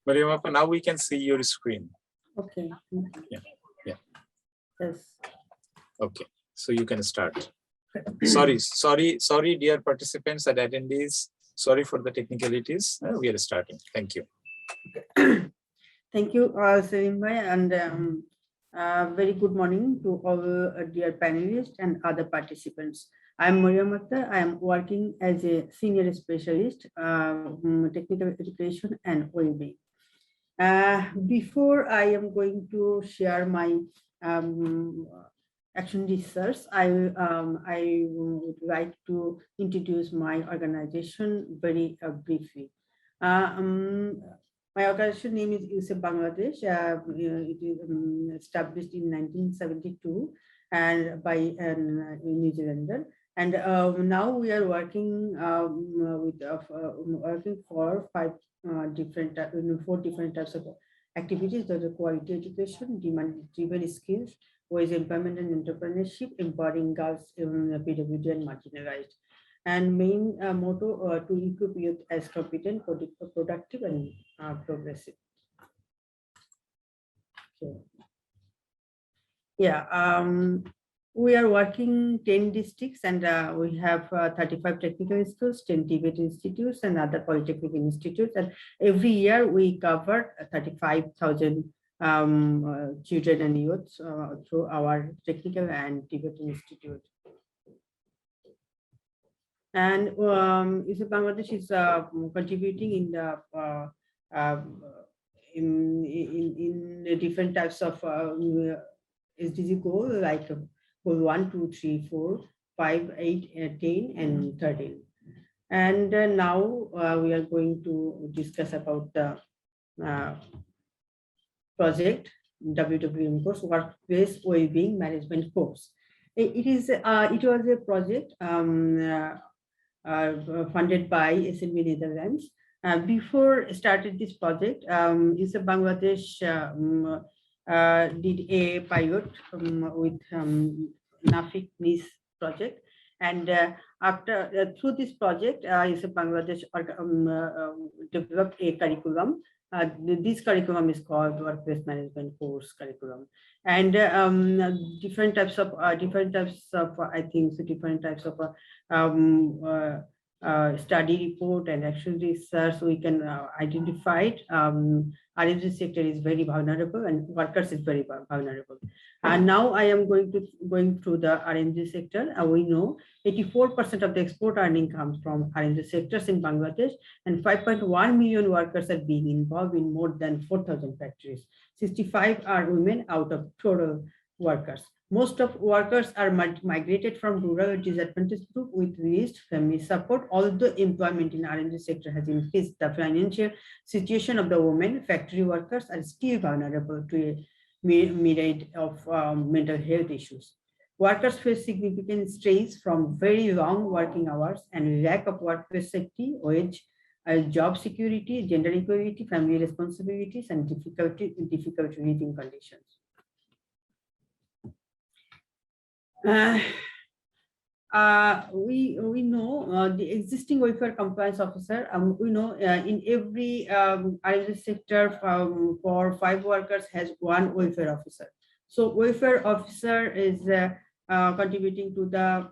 Mariam, now we can see your screen. Okay. Yeah. Yeah. Yes. Okay. So you can start. Sorry, dear participants and attendees. Sorry for the technicalities. We are starting. Thank you. Thank you, Salim bhai, and very good morning to all dear panelists and other participants. I am Mariam Akhtar. I am working as a senior specialist, technical education and well-being. Before I am going to share my um, action research, I would like to introduce my organization very briefly. My organization name is USEF Bangladesh. It is established in 1972 and by a New Zealander. And now we are working working for four different types of activities. Those are quality education, demand-driven skills, ways employment and entrepreneurship, empowering girls, PWD and marginalized. And main motto to equip youth as competent, productive, and progressive. Okay. Yeah, we are working 10 districts and we have 35 technical schools, 10 TVET institutes and other polytechnic institutes. And every year we cover 35,000 children and youths through our technical and Tibetan institute. And USEF Bangladesh is contributing in the in the different types of SDG goal, like goal 1, 2, 3, 4, 5, 8, 10, and 13. And now we are going to discuss about the project WWM course, Workplace Wellbeing Management course. It was a project funded by SMB Netherlands. Before started this project, USEF Bangladesh did a pilot with Nafik NIS project, and after through this project, USEF Bangladesh developed a curriculum. This curriculum is called Workplace Management Course curriculum, and different types of I think so different types of study report and action research, we can identify RMG sector is very vulnerable and workers is very vulnerable. And now I am going through the RMG sector. We know 84% of the export earning comes from RMG sectors in Bangladesh, and 5.1 million workers are being involved in more than 4,000 factories. 65 are women out of total workers. Most of workers are migrated from rural or disadvantaged group with least family support. Although employment in RMG sector has increased, the financial situation of the women factory workers are still vulnerable to a myriad of mental health issues. Workers face significant strains from very long working hours and lack of workplace safety, wage, job security, gender equality, family responsibilities, and difficult living conditions. We know the existing welfare compliance officer. We know in every RMG sector, for 5 workers has 1 welfare officer. So welfare officer is contributing to the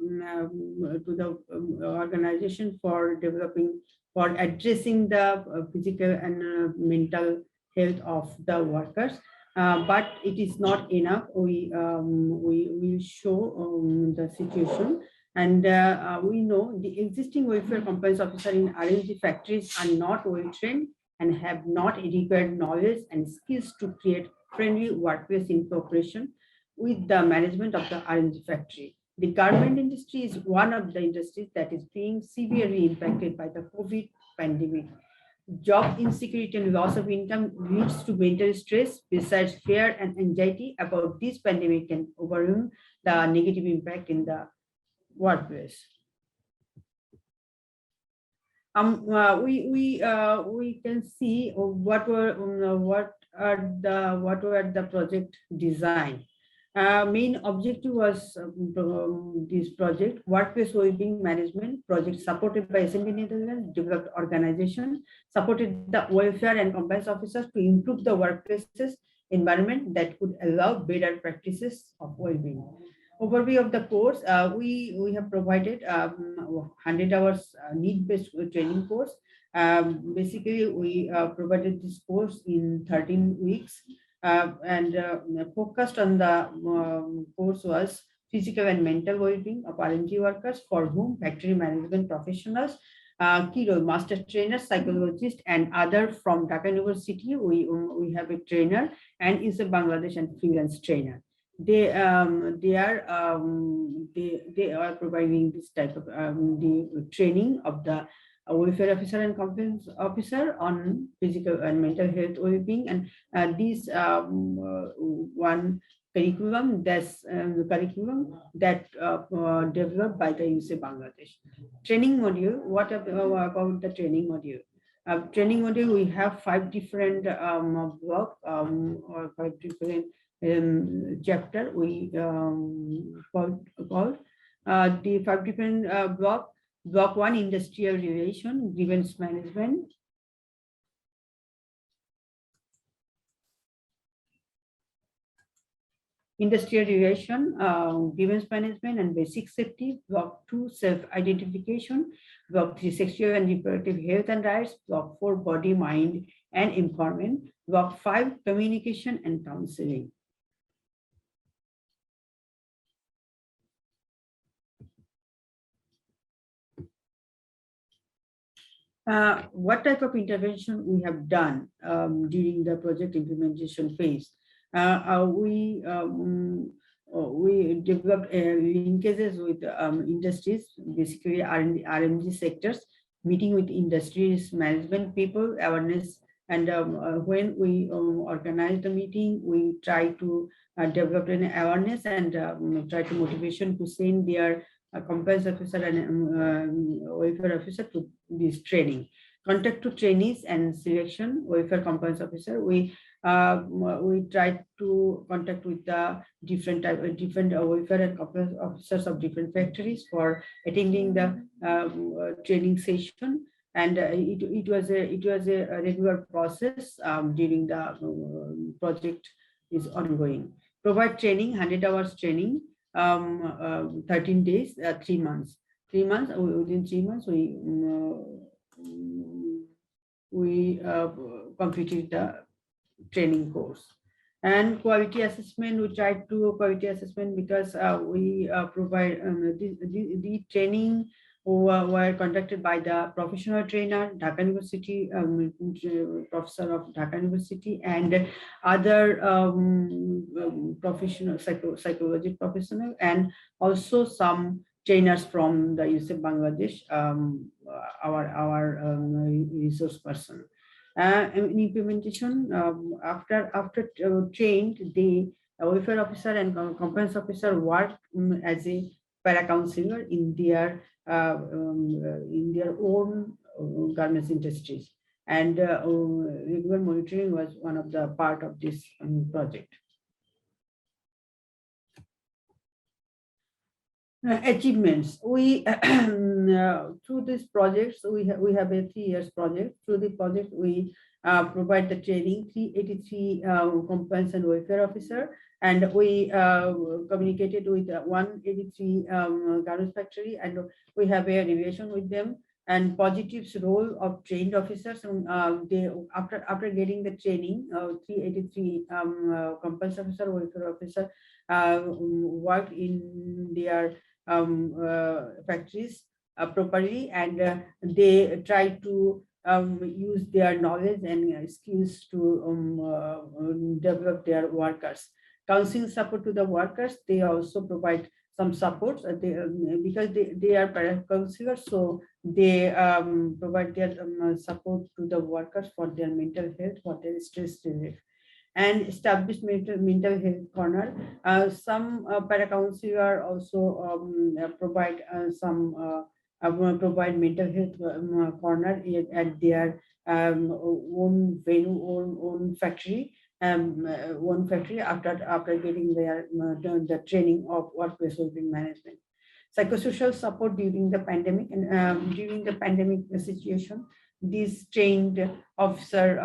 organization for addressing the physical and mental health of the workers. But it is not enough. We will show the situation, and we know the existing welfare compliance officer in RMG factories are not well trained and have not adequate knowledge and skills to create friendly workplace in cooperation with the management of the RMG factory. The garment industry is one of the industries that is being severely impacted by the COVID pandemic. Job insecurity and loss of income leads to mental stress. Besides, fear and anxiety about this pandemic can overwhelm the negative impact in the workplace. We can see what were the project design. Main objective was this project, workplace well-being management project supported by SMB Netherlands, developed organization, supported the welfare and compliance officers to improve the workplaces environment that could allow better practices of well-being. Overview of the course, we have provided 100 hours need-based training course. Basically, we provided this course in 13 weeks and focused on the course was physical and mental well-being of RMG workers for whom factory management professionals, key role master trainers, psychologists, and other from Dhaka University. We have a trainer and is a Bangladesh and freelance trainer. They are providing this type of the training of the welfare officer and compliance officer on physical and mental health well-being, and this one curriculum that's the curriculum that developed by the UC Bangladesh. Training module. What about the training module? Training module, we have 5 different block or 5 different chapter we called the 5 different block. Block 1, industrial relation, grievance management. Industrial relation, grievance management and basic safety. Block 2, self-identification. Block 3, sexual and reproductive health and rights. Block 4, body, mind and empowerment. Block 5, communication and counseling. What type of intervention we have done during the project implementation phase? We developed linkages with industries, basically RMG sectors, meeting with industries, management people, awareness. And when we organize the meeting, we try to develop an awareness and try to motivation to send their compliance officer and welfare officer to this training. Contact to trainees and selection, welfare compliance officer. We try to contact with the different welfare and compliance officers of different factories for attending the training session. And it was a regular process during the project is ongoing. Provide training, 100 hours training, 13 days, 3 months. 3 months, within 3 months, we completed the training course. And quality assessment, we tried to quality assessment because we provide the training were conducted by the professional trainer, Dhaka University, professor of Dhaka University, and other professional psychology professional, and also some trainers from the UC Bangladesh, our resource person. In implementation, after trained, the welfare officer and compliance officer work as a para counselor in their own garments industries, and regular monitoring was one of the part of this project. Achievements. We through these projects, we have a 3 years project. Through the project, we provide the training 383 compliance and welfare officer, and we communicated with 183 garment factory, and we have a relation with them. And positives role of trained officers. They after getting the training, 383 compliance officer, welfare officer worked in their factories properly, and they try to use their knowledge and skills to develop their workers. Counseling support to the workers, they also provide some supports because they are para counselors, so they provide their support to the workers for their mental health, for their stress relief. And established mental health corner. Some para counselor also provide provide mental health corner at their own venue, own factory, one factory after getting their the training of workplace wellbeing management. Psychosocial support during the pandemic and during the pandemic situation, this trained officer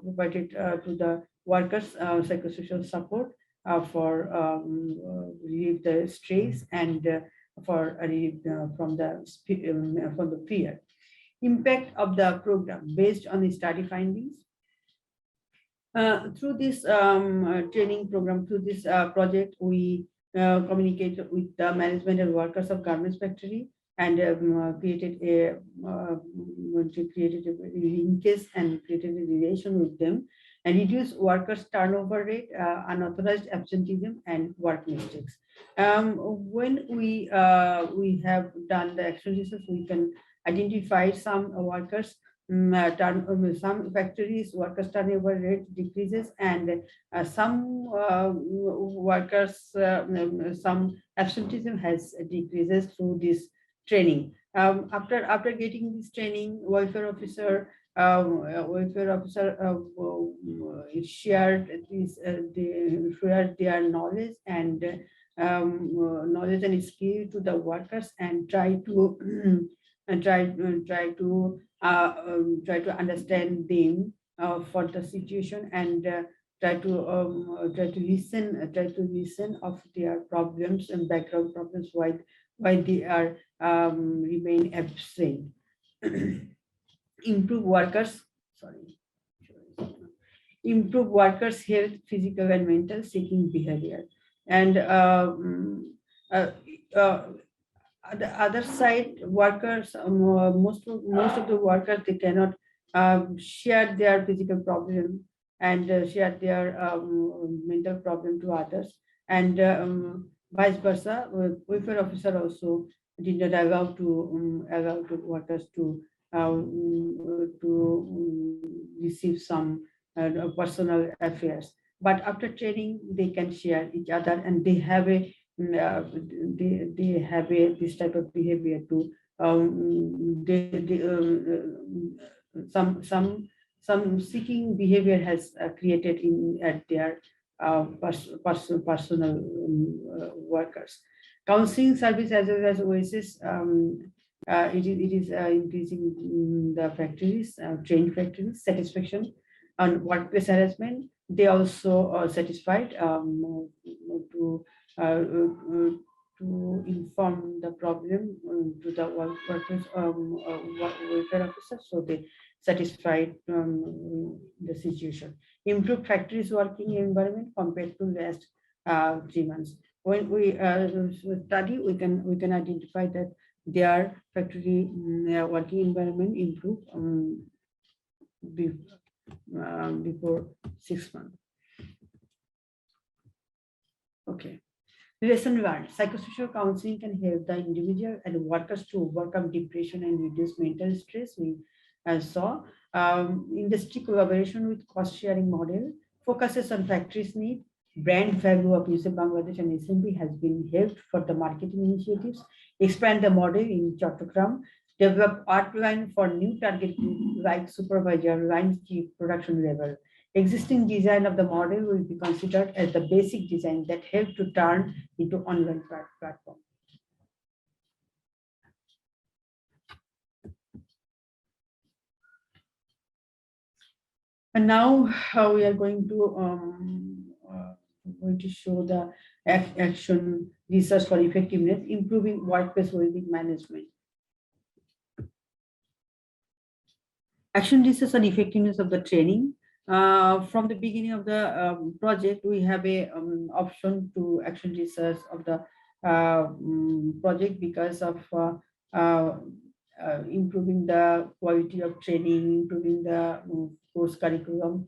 provided to the workers psychosocial support for relieve the stress and for relieve from the fear. Impact of the program based on the study findings. Through this training program, through this project, we communicate with the management and workers of garments factory and created a linkage and created a relation with them and reduce workers turnover rate, unauthorized absenteeism and work mistakes. When we have done the action research, we can identify some workers some factories workers turnover rate decreases and some workers some absenteeism has decreases through this training. After getting this training, welfare officer shared their knowledge and skill to the workers and try to and try to understand them for the situation and try to listen of their problems and background problems why they are remain absent. Improve workers improve workers health, physical and mental seeking behavior. And the other side, workers, most of the workers, they cannot share their physical problem and share their mental problem to others, and vice versa. Welfare officer also did not allow to workers to receive some personal affairs. But after training, they can share each other, and they have a they have this type of behavior to some seeking behavior has created at their personal workers. Counseling service as well as Oasis, it is increasing the factories, trained factories satisfaction on workplace harassment. They also satisfied to inform the problem to the workers welfare officers, so they satisfied the situation. Improve factories working environment compared to last 3 months. When we study, we can identify that their factory working environment improved before 6 months. Okay. Lesson learned. Psychosocial counseling can help the individual and workers to overcome depression and reduce mental stress. We saw industry collaboration with cost sharing model focuses on factories' need. Brand value of UNICEF Bangladesh and SMB has been helped for the marketing initiatives. Expand the model in Chattogram. Develop outline for new target group like supervisor, line chief, production level. Existing design of the model will be considered as the basic design that help to turn into online platform. And now we are going to show the action research for effectiveness, improving workplace wellbeing management. Action research on effectiveness of the training. From the beginning of the project, we have a option to action research of the project because of improving the quality of training, improving the course curriculum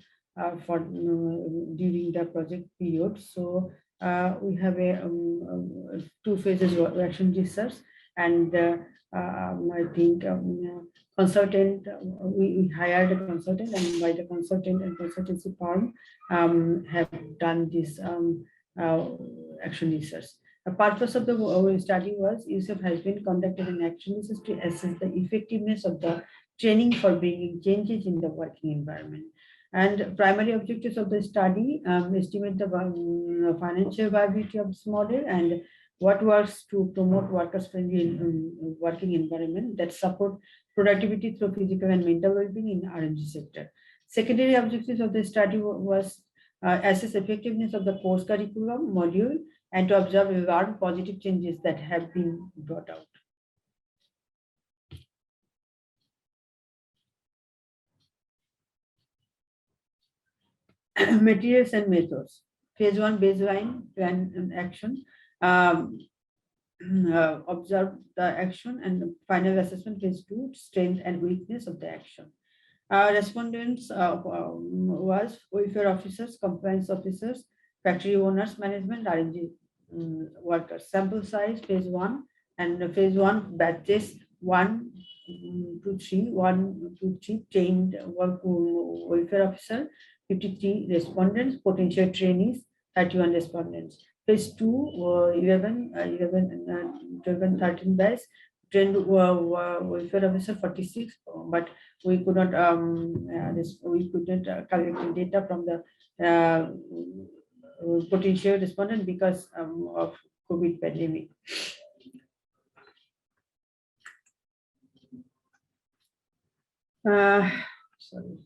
for during the project period. So we have a 2 phases of action research, and I think consultant, we hired a consultant, and by the consultant and consultancy firm have done this action research. The purpose of the study was UNICEF has been conducted an action research to assess the effectiveness of the training for bringing changes in the working environment. And primary objectives of the study, estimate the financial viability of this model and what works to promote workers-friendly working environment that support productivity through physical and mental well-being in RMG sector. Secondary objectives of the study was assess effectiveness of the course curriculum module and to observe and learn positive changes that have been brought out. Materials and methods. Phase 1 baseline plan and action. Observe the action and final assessment. Phase 2 strength and weakness of the action. Respondents was welfare officers, compliance officers, factory owners, management, R&D workers. Sample size phase 1 and phase 1 batches 1 to 3, 1 to 3 trained welfare officer, 53 respondents, potential trainees, 31 respondents. Phase 2, 11, 12 and 13 batch, trained welfare officer 46, but we could not collect data from the potential respondent because of COVID pandemic. Sorry.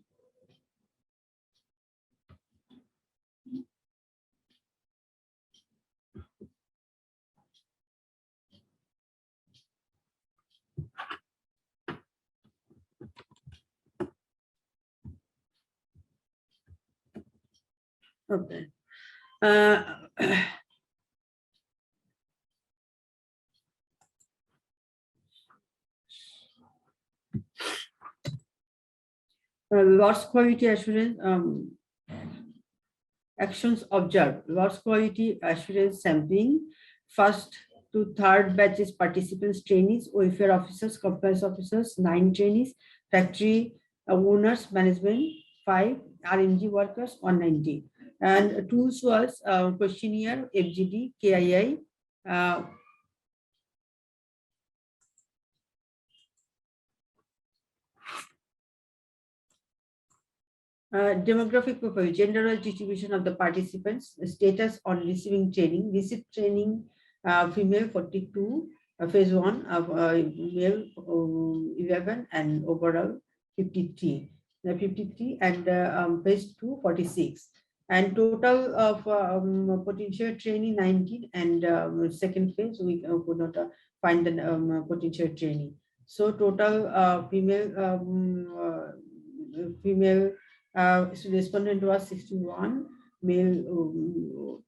Okay. Loss quality assurance actions observed. Loss quality assurance sampling. First to third batches participants, trainees, welfare officers, compliance officers, 9 trainees, factory owners, management, 5 RMG workers, 190. And tools was questionnaire, FGD, KII, demographic profile, gender distribution of the participants, status on receiving training, received training, female 42, phase 1 of male 11 and overall 53, and phase 2 46. And total of potential training 19 and second phase we could not find the potential training. So total female respondent was 61, male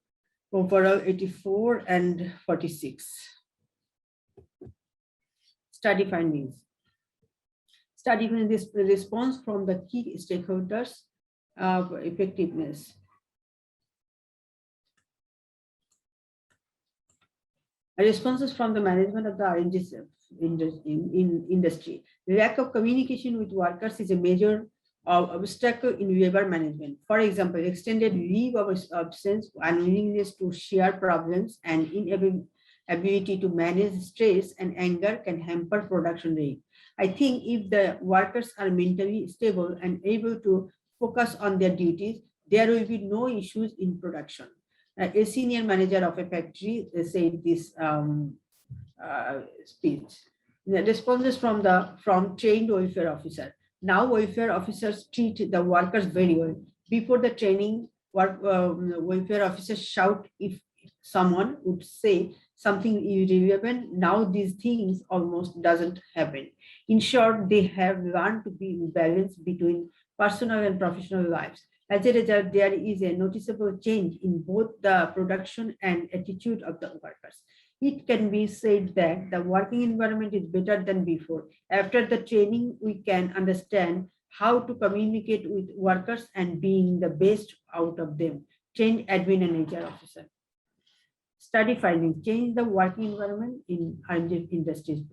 overall 84 and 46. Study findings. Study findings, response from the key stakeholders of effectiveness. Responses from the management of the RNG industry. Lack of communication with workers is a major obstacle in labor management. For example, extended leave of absence, unwillingness to share problems, and inability to manage stress and anger can hamper production rate. I think if the workers are mentally stable and able to focus on their duties, there will be no issues in production. A senior manager of a factory said this speech. The responses from trained welfare officer. Now welfare officers treat the workers very well. Before the training, welfare officers shout if someone would say something irrelevant. Now these things almost doesn't happen. In short, they have learned to be in balance between personal and professional lives. As a result, there is a noticeable change in both the production and attitude of the workers. It can be said that the working environment is better than before. After the training, we can understand how to communicate with workers and being the best out of them. Trained admin and HR officer. Study findings, change the working environment in industries.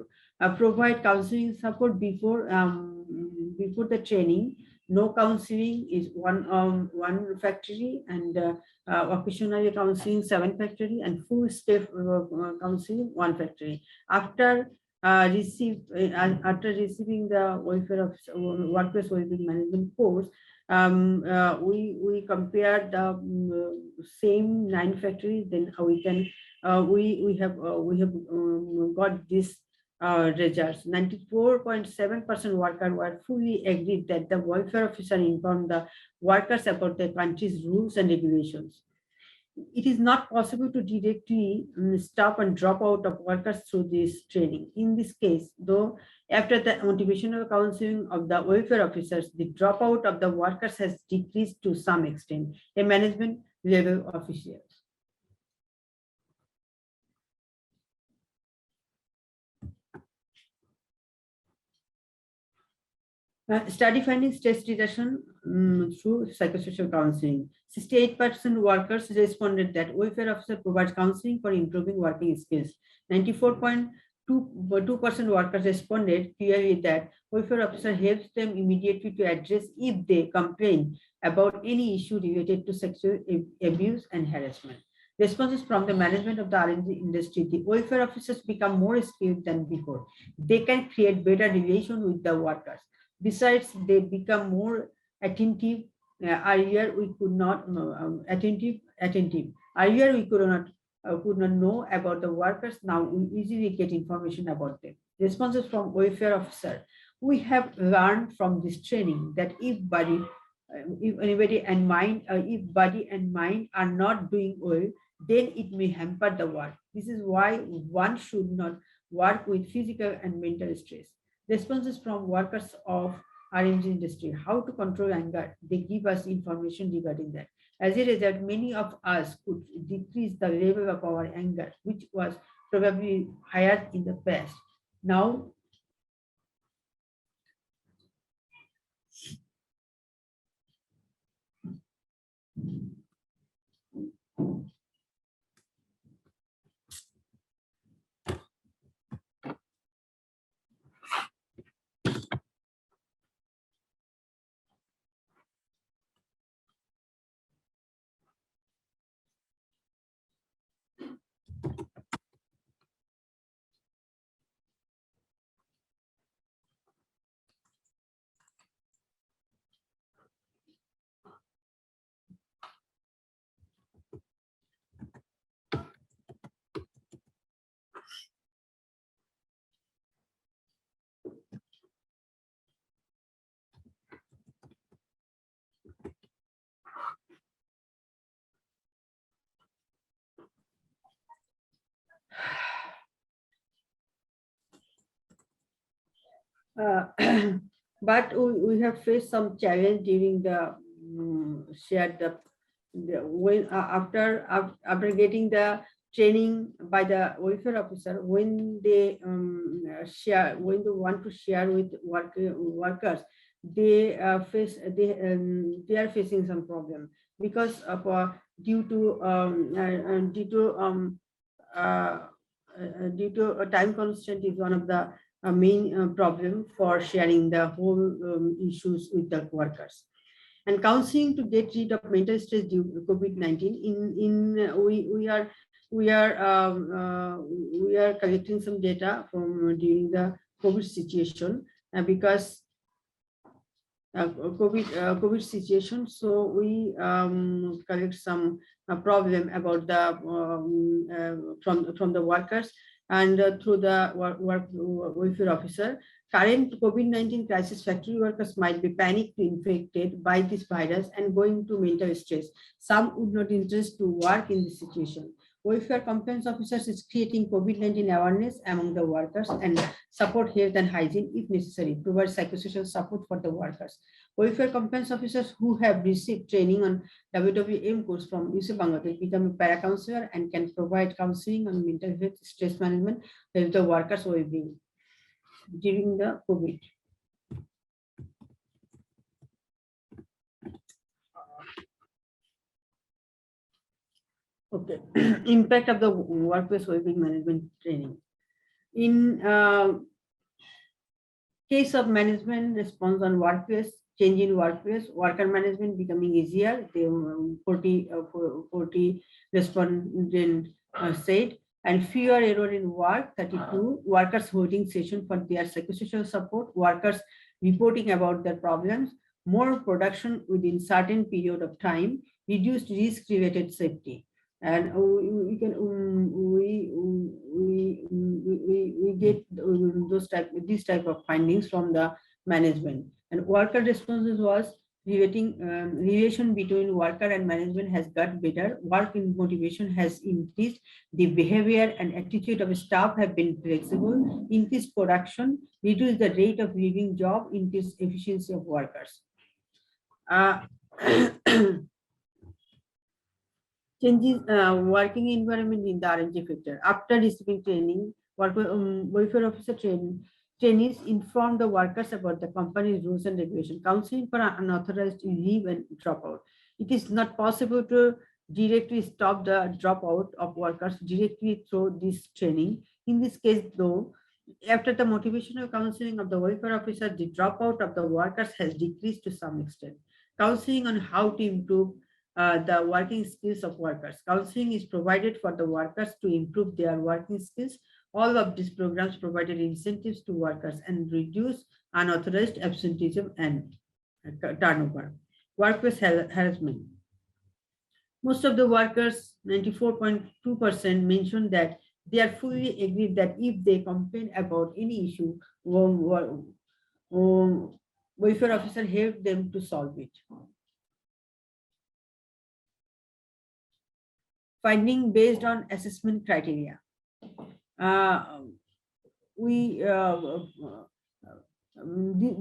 Provide counseling support before the training. No counseling is one factory, and occasionally counseling 7 factory, and full staff counseling 1 factory. After receiving the welfare of workplace wellbeing management course, We compare the same 9 factories, then we can we have got this results. 94.7% workers were fully agreed that the welfare officer informed the workers about the country's rules and regulations. It is not possible to directly stop and drop out of workers through this training. In this case, though, after the motivational counseling of the welfare officers, the dropout of the workers has decreased to some extent. A management level official. Study finding stress reduction through psychosocial counseling. 68% workers responded that welfare officer provides counseling for improving working skills. 94.2% workers responded clearly that welfare officer helps them immediately to address if they complain about any issue related to sexual abuse and harassment. Responses from the management of the R&D industry, the welfare officers become more skilled than before. They can create better relation with the workers. Besides, they become more attentive. Earlier, we could not attentive. Earlier, we could not know about the workers. Now, we easily get information about them. Responses from welfare officer. We have learned from this training that if body and mind are not doing well, then it may hamper the work. This is why one should not work with physical and mental stress. Responses from workers of R&D industry, how to control anger. They give us information regarding that. As a result, many of us could decrease the level of our anger, which was probably higher in the past. Now, but we have faced some challenge during the shared when after getting the training by the welfare officer, when they want to share with workers, they are facing some problem because of due to time constraint is one of the main problem for sharing the whole issues with the workers. And counseling to get rid of mental stress due to COVID-19. We are collecting some data from during the COVID situation because COVID situation. So we collect some problem about the from the workers and through the welfare officer. Current COVID-19 crisis, factory workers might be panicked infected by this virus and going to mental stress. Some would not interest to work in this situation. Welfare compliance officers is creating COVID-19 awareness among the workers and support health and hygiene if necessary, provide psychosocial support for the workers. Welfare compliance officers who have received training on WWM course from UC Bangladesh become a para-counselor and can provide counseling on mental health, stress management, help the workers' well-being during the COVID. Okay, impact of the workplace well-being management training. In case of management response on workplace, change in workplace, worker management becoming easier. The 40 respondents said, and fewer error in work, 32, workers holding session for their psychosocial support, workers reporting about their problems, more production within certain period of time, reduced risk-related safety. And we get these type of findings from the management. And worker responses was relation between worker and management has got better. Work in motivation has increased. The behavior and attitude of staff have been flexible. Increased production, reduce the rate of leaving job, increase efficiency of workers. Changes working environment in the R&D sector. After receiving training, welfare officer trainees inform the workers about the company's rules and regulations, counseling for unauthorized leave and dropout. It is not possible to directly stop the dropout of workers directly through this training. In this case, though, after the motivational counseling of the welfare officer, the dropout of the workers has decreased to some extent. Counseling on how to improve the working skills of workers. Counseling is provided for the workers to improve their working skills. All of these programs provided incentives to workers and reduce unauthorized absenteeism and turnover. Workplace harassment. Most of the workers, 94.2%, mentioned that they are fully agreed that if they complain about any issue, welfare officer help them to solve it. Finding based on assessment criteria.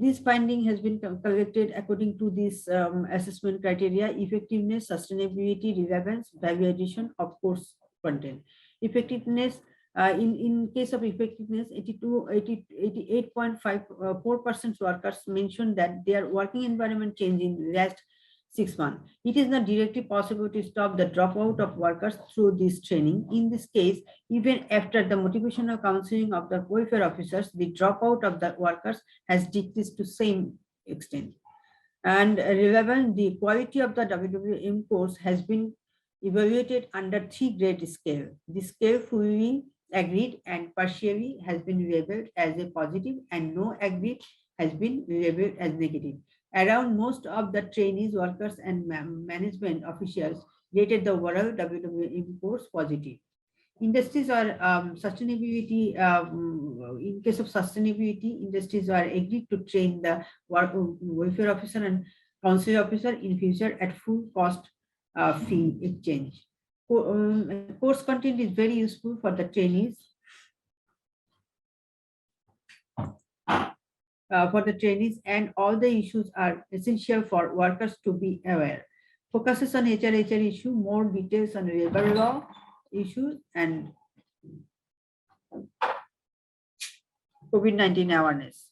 This finding has been collected according to this assessment criteria: effectiveness, sustainability, relevance, value addition of course content. Effectiveness, in case of effectiveness, 88.4% workers mentioned that their working environment changed in last 6 months. It is not directly possible to stop the dropout of workers through this training. In this case, even after the motivational counseling of the welfare officers, the dropout of the workers has decreased to same extent. And relevant, the quality of the WWM course has been evaluated under 3-grade scale. The scale fully agreed and partially has been labeled as a positive, and no agreed has been labeled as negative. Around most of the trainees, workers, and management officials rated the overall WWM course positive. Industries are sustainability. In case of sustainability, industries are agreed to train the welfare officer and council officer in future at full cost fee exchange. Course content is very useful for the trainees. And all the issues are essential for workers to be aware. Focuses on HR issue, more details on labor law issues, and COVID-19 awareness.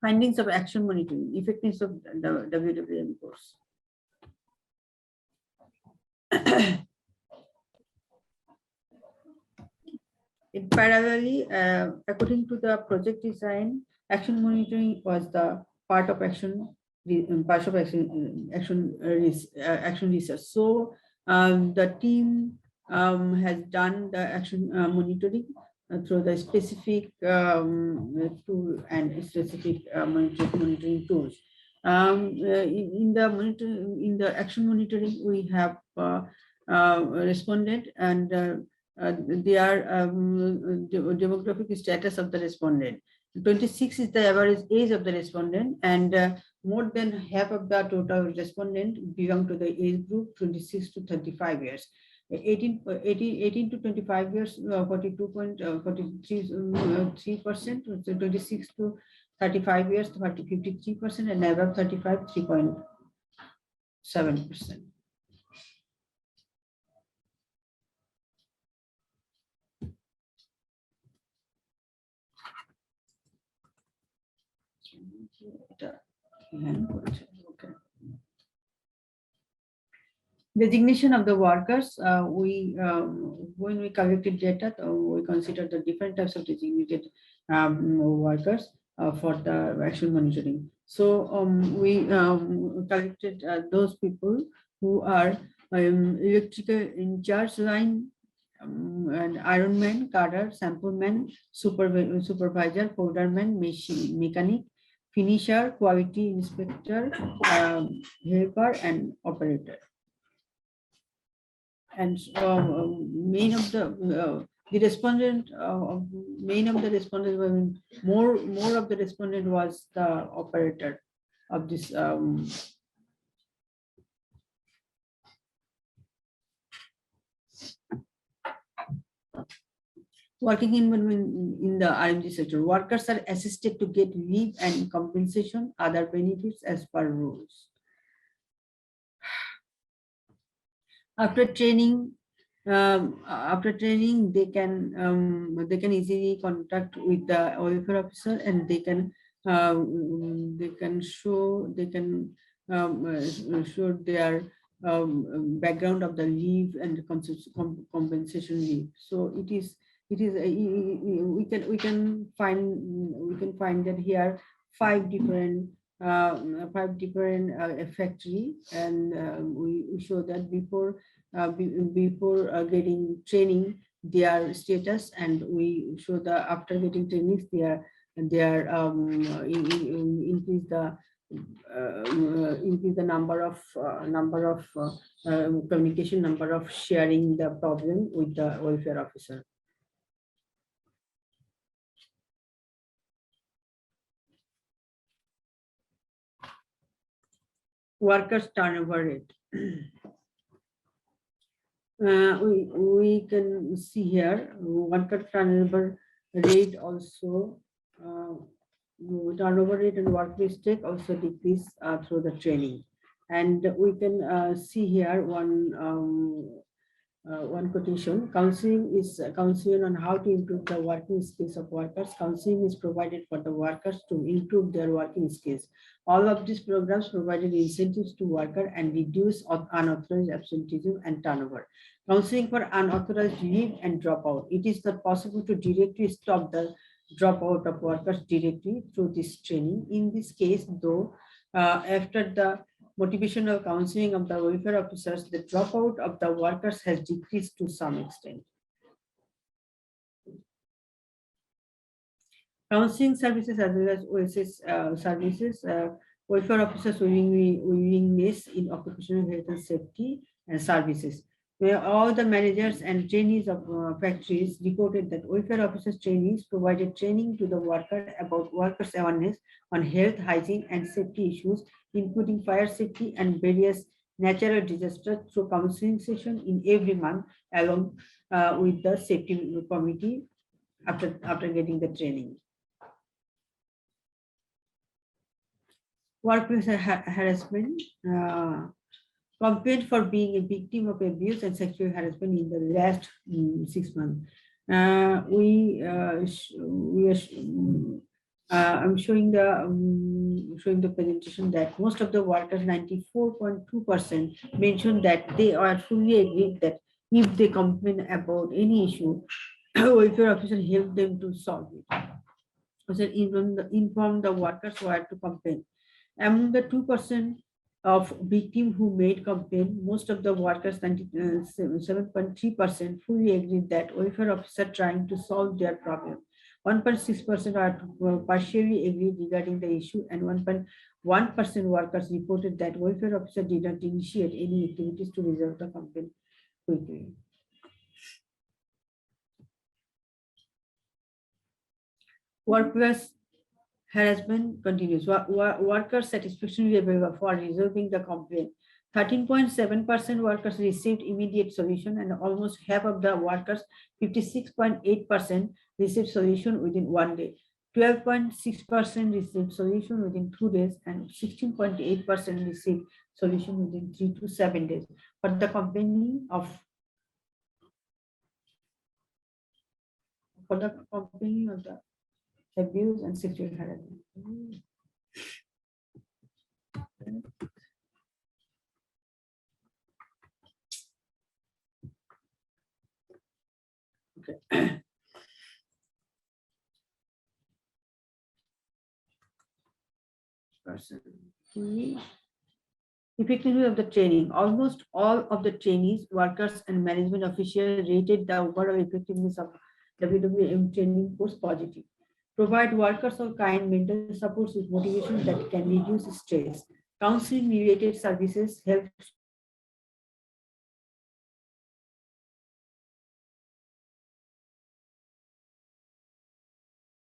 Findings of action monitoring, effectiveness of the WWM course. Parallelly, according to the project design, action monitoring was the part of action research. So the team has done the action monitoring through the specific tool and specific monitoring tools. In the action monitoring, we have respondent and their demographic status of the respondent. 26 is the average age of the respondent, and more than half of the total respondent belong to the age group 26 to 35 years. 18 to 25 years, 42.43%, 26 to 35 years, 53%, and above 35, 3.7%. Okay. Designation of the workers. When we collected data, we considered the different types of designated workers for the action monitoring. So we collected those people who are electrical in charge line, and ironman, carder, sampleman, supervisor, folderman, machine mechanic, finisher, quality inspector, helper, and operator. And main of the respondent main of the respondent more of the respondent was the operator of this working in the RMG sector. Workers are assisted to get leave and compensation, other benefits as per rules. After training, they can easily contact with the welfare officer, and they can show their background of the leave and compensation leave. So we can find that here five different factory, and we show that before getting training their status, and we show the after getting trainings their increase the number of communication, number of sharing the problem with the welfare officer. Workers turnover rate. We can see here worker turnover rate also. Turnover rate and work mistake also decrease through the training, and we can see here one quotation. Counseling on how to improve the working skills of workers. Counseling is provided for the workers to improve their working skills. All of these programs provided incentives to workers and reduce unauthorized absenteeism and turnover. Counseling for unauthorized leave and dropout. It is not possible to directly stop the dropout of workers directly through this training. In this case, though, after the motivational counseling of the welfare officers, the dropout of the workers has decreased to some extent. Counseling services as well as OSS services, welfare officers willingness in occupational health and safety and services. Where all the managers and trainees of factories reported that welfare officers trainees provided training to the worker about workers' awareness on health, hygiene, and safety issues, including fire safety and various natural disasters, through counseling session in every month, along with the safety committee after getting the training. Workplace harassment. Complaint for being a victim of abuse and sexual harassment in the last 6 months. I'm showing the presentation that most of the workers, 94.2%, mentioned that they are fully agreed that if they complain about any issue, welfare officer help them to solve it. Also, inform the workers who are to complain. Among the 2% of victims who made complaint, most of the workers, 7.3%, fully agreed that welfare officer trying to solve their problem. 1.6% are partially agreed regarding the issue, and 1.1% workers reported that welfare officer did not initiate any activities to resolve the complaint quickly. Workplace harassment continues. Worker satisfaction level for resolving the complaint. 13.7% workers received immediate solution, and almost half of the workers, 56.8%, received solution within 1 day. 12.6% received solution within 2 days, and 16.8% received solution within 3 to 7 days. For the complaining of the abuse and sexual harassment. Okay. Effectiveness of the training. Almost all of the trainees, workers, and management officials rated the overall effectiveness of WWM training course positive. Provide workers of kind mental supports with motivation that can reduce stress. Counseling related services help students cope with stress, anxiety, depression, and burnout. Counseling services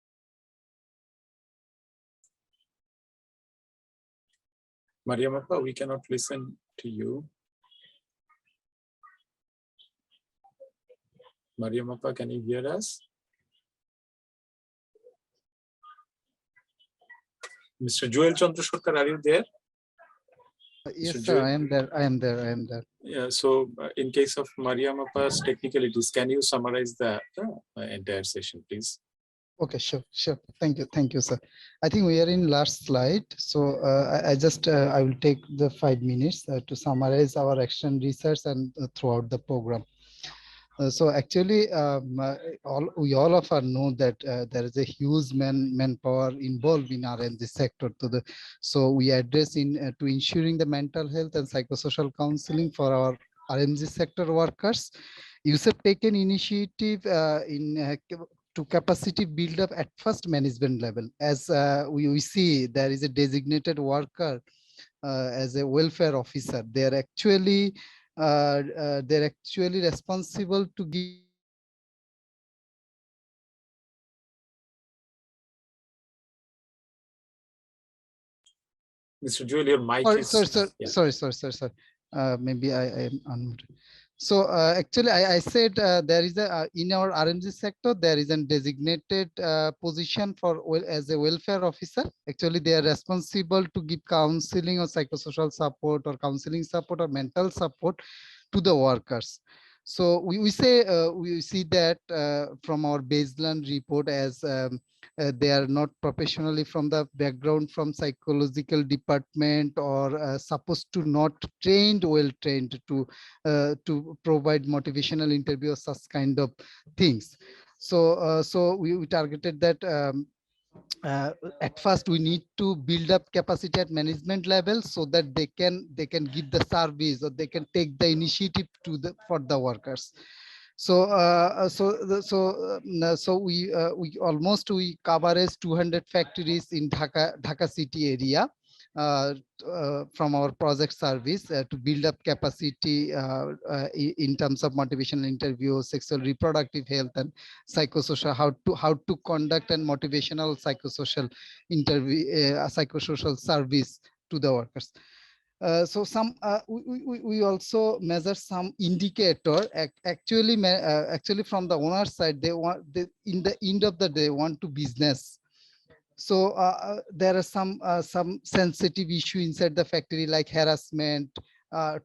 provide support for individuals and groups. Mariamappa, we cannot listen to you. Mariamappa, can you hear us? Mr. Joel Chandrasekhar, are you there? Yes, Mr. sir, Joel? I am there. I am there. I am there. Yeah, so in case of Mariamappa's technicalities, can you summarize the entire session, please? Okay, sure, sure. Thank you, sir. I think we are in last slide. So I will take the 5 minutes to summarize our action research and throughout the program. So actually, we all of us know that there is a huge manpower involved in R&D sector. So we address to ensuring the mental health and psychosocial counseling for our R&D sector workers. You have taken initiative to capacity build up at first management level. As we see, there is a designated worker as a welfare officer. They're actually responsible to give Mr. Joel, your mic is. Yeah. sorry. Maybe I am unmuted. So actually, I said there is a in our RMG sector there is a designated position for as a welfare officer. Actually, they are responsible to give counseling or psychosocial support or counseling support or mental support to the workers. So we see that from our baseline report as they are not professionally from the background from psychological department or supposed to not well trained to provide motivational interview or such kind of things. So we targeted that at first we need to build up capacity at management level so that they can give the service or they can take the initiative for the workers. So we coverage 200 factories in Dhaka city area from our project service to build up capacity in terms of motivational interviews, sexual reproductive health, and psychosocial, how to conduct and motivational psychosocial interview, psychosocial service to the workers. So we also measure some indicator. Actually from the owner side, in the end of the day want to business. So there are some sensitive issue inside the factory like harassment,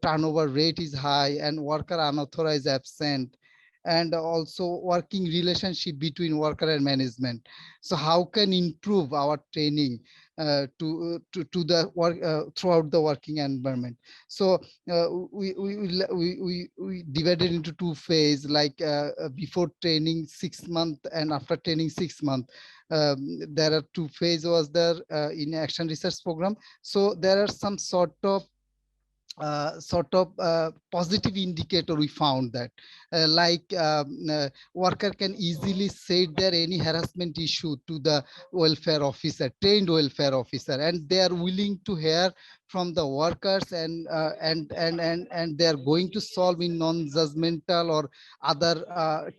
turnover rate is high, and worker unauthorized absent, and also working relationship between worker and management. So how can improve our training to the work throughout the working environment? So we divided into 2 phases, like before training 6 months and after training 6 months. There are 2 phases was there in action research program. So there are some sort of positive indicator we found that worker can easily say there any harassment issue to the welfare officer, trained welfare officer, and they are willing to hear from the workers, and they are going to solve in non-judgmental or other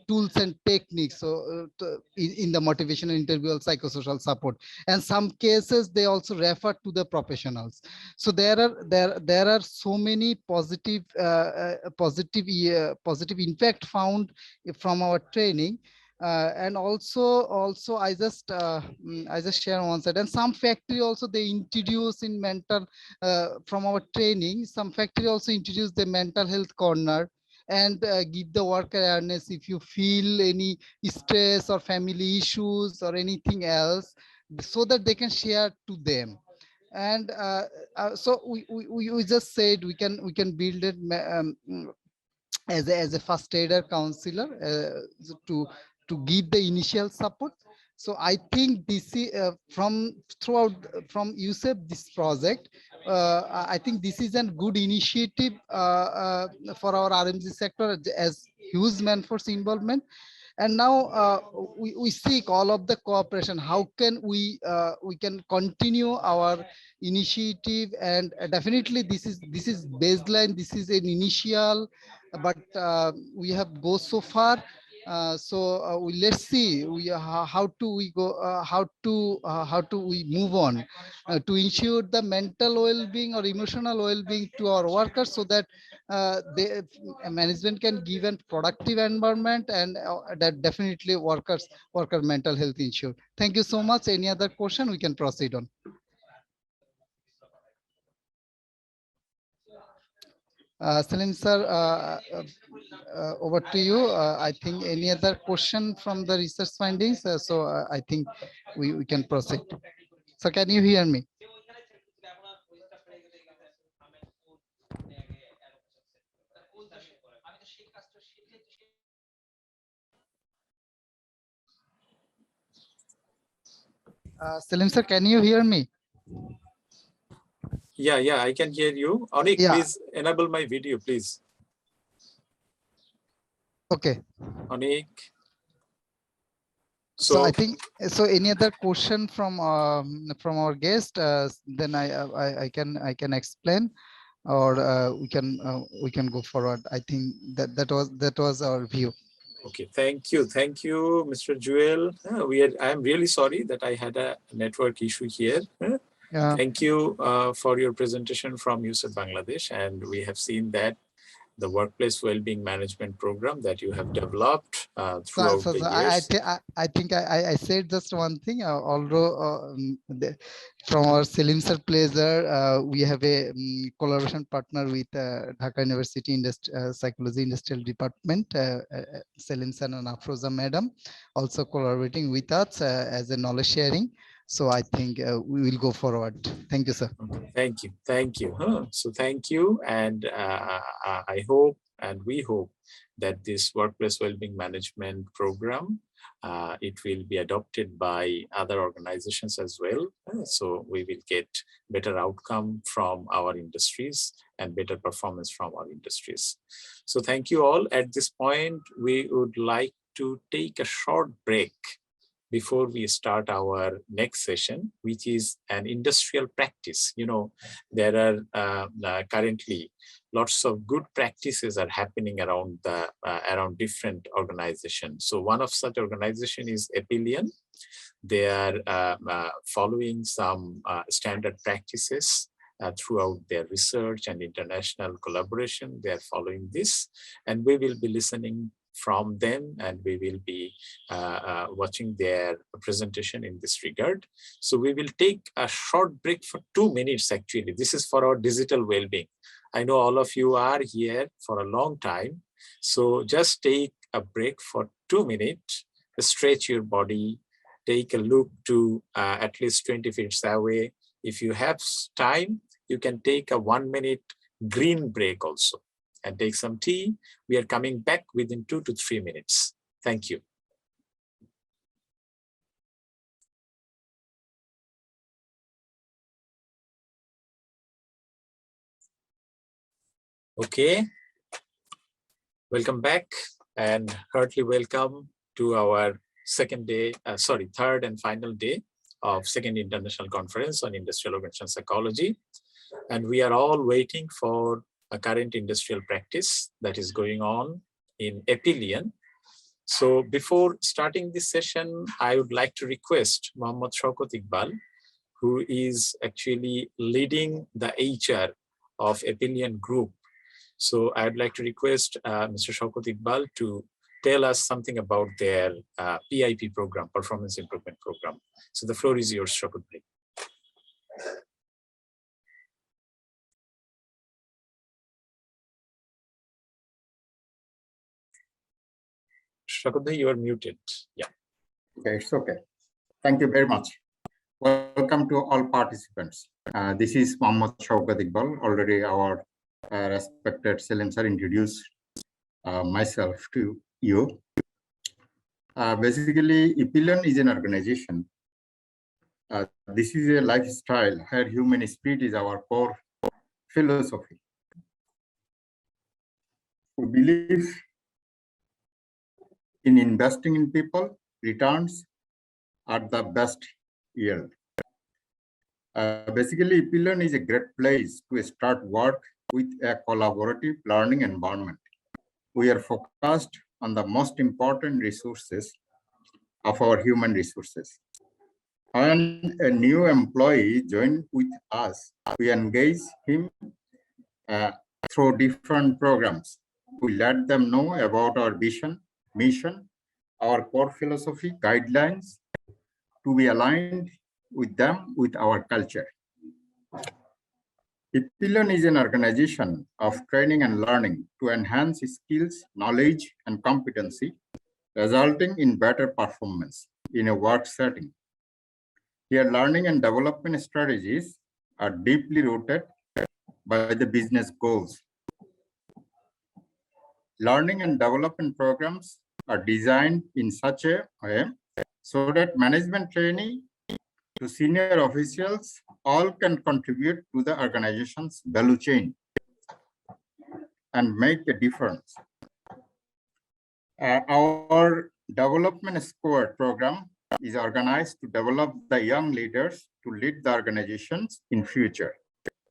tools and techniques. So in the motivational interview or psychosocial support, and some cases they also refer to the professionals. So there are so many positive impact found from our training. And also I just share one side, and some factory also they introduce in mental from our training, some factory also introduce the mental health corner and give the worker awareness. If you feel any stress or family issues or anything else, so that they can share to them. And so we just said we can build it as a first aider counselor to give the initial support. So I think this is from throughout from USEP this project I think this is a good initiative for our RMG sector as huge manforce involvement. And now we seek all of the cooperation. How can we can continue our initiative? And definitely this is baseline. This is an initial, but we have go so far. Let's see how do we go, how do we move on to ensure the mental well-being or emotional well-being to our workers, so that they management can give a productive environment, and that definitely worker mental health ensure. Thank you so much. Any other question we can proceed on? Salim sir, over to you. I think any other question from the research findings? I think we can proceed. So can you hear me? Salim sir, can you hear me? Yeah, I can hear you. Anik, Yeah. please enable my video, please. Okay. Anik. So I think so. Any other question from our guest? Then I can explain, or we can go forward. I think that was our view. Okay, thank you, Mr. Jewel. I am really sorry that I had a network issue here. Yeah. Thank you for your presentation from USAID Bangladesh, and we have seen that the workplace well-being management program that you have developed throughout the years. I think I said just one thing. Although from our Salim sir pleasure, we have a collaboration partner with Dhaka University Psychology Industrial Department. Salim sir and Afroza madam also collaborating with us as a knowledge sharing. So I think we will go forward. Thank you, sir. Thank you. So thank you, and I hope and we hope that this workplace well-being management program it will be adopted by other organizations as well. So we will get better outcome from our industries and better performance from our industries. So thank you all. At this point, we would like to take a short break before we start our next session, which is an industrial practice. You know, there are currently lots of good practices are happening around around different organizations. So one of such organization is Epilion. They are following some standard practices throughout their research and international collaboration. They are following this, and we will be listening from them, and we will be watching their presentation in this regard. So we will take a short break for 2 minutes. Actually, this is for our digital well-being. I know all of you are here for a long time, so just take a break for 2 minutes, stretch your body, take a look to at least 20 feet away. If you have time, you can take a 1 minute green break also, and take some tea. We are coming back within 2 to 3 minutes. Thank you. Okay, welcome back and heartily welcome to our third and final day of second international conference on industrial organization psychology. And we are all waiting for a current industrial practice that is going on in Epilion. So before starting this session, I would like to request Mohammad Shaukat Iqbal, who is actually leading the HR of Epilion Group. So I'd like to request Mr. Shaukat Iqbal to tell us something about their PIP program, Performance Improvement Program. So the floor is yours, Shaukat Bhai. Shaukat Bhai, you are muted. Yeah. Okay, it's okay. Thank you very much. Welcome to all participants. This is Mohammad Shaukat Iqbal. Already our respected Salim sir introduced myself to you. Basically, Epilion is an organization This is a lifestyle where human spirit is our core philosophy. We believe in investing in people, returns are the best yield. Basically, Epilon is a great place to start work with a collaborative learning environment. We are focused on the most important resources of our human resources. When a new employee joins with us, we engage him through different programs. We let them know about our vision, mission, our core philosophy, guidelines to be aligned with them, with our culture. Epilon is an organization of training and learning to enhance skills, knowledge, and competency, resulting in better performance in a work setting. Here, learning and development strategies are deeply rooted by the business goals. Learning and development programs are designed in such a way so that management training to senior officials all can contribute to the organization's value chain and make a difference. Our development squad program is organized to develop the young leaders to lead the organizations in future.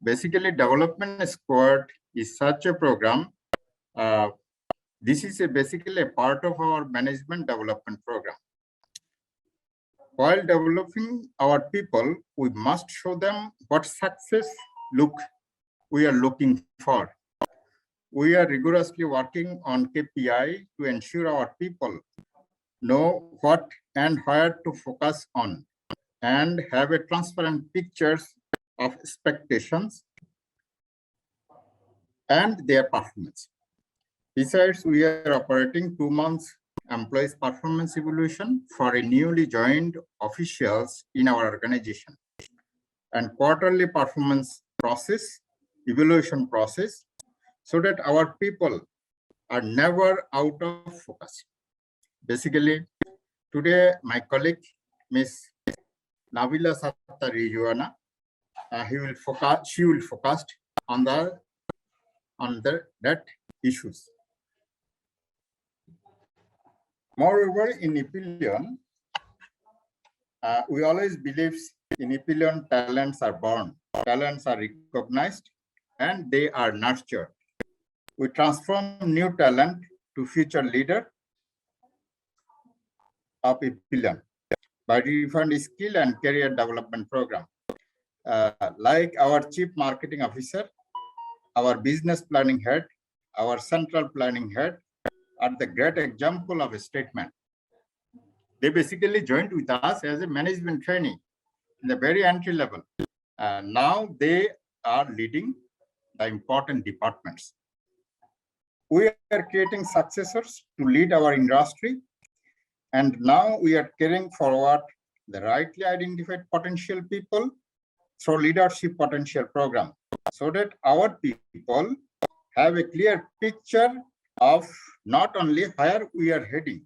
Basically, development squad is such a program. This is basically a part of our management development program. While developing our people, we must show them what success we are looking for. We are rigorously working on KPI to ensure our people know what and where to focus on and have a transparent pictures of expectations and their performance. Besides, we are operating 2 months employees performance evaluation for a newly joined officials in our organization and quarterly performance process, evaluation process, so that our people are never out of focus. Basically, today my colleague, Ms. Nabila Satta Rijuana, she will focus on that issues. Moreover, in Epilon, we always believe in Epilon talents are born, talents are recognized, and they are nurtured. We transform new talent to future leader of Epilon by different skill and career development program. Like our chief marketing officer, our business planning head, our central planning head are the great example of a statement. They basically joined with us as a management trainee in the very entry level. Now they are leading the important departments. We are creating successors to lead our industry. And now we are carrying forward the rightly identified potential people through leadership potential program so that our people have a clear picture of not only where we are heading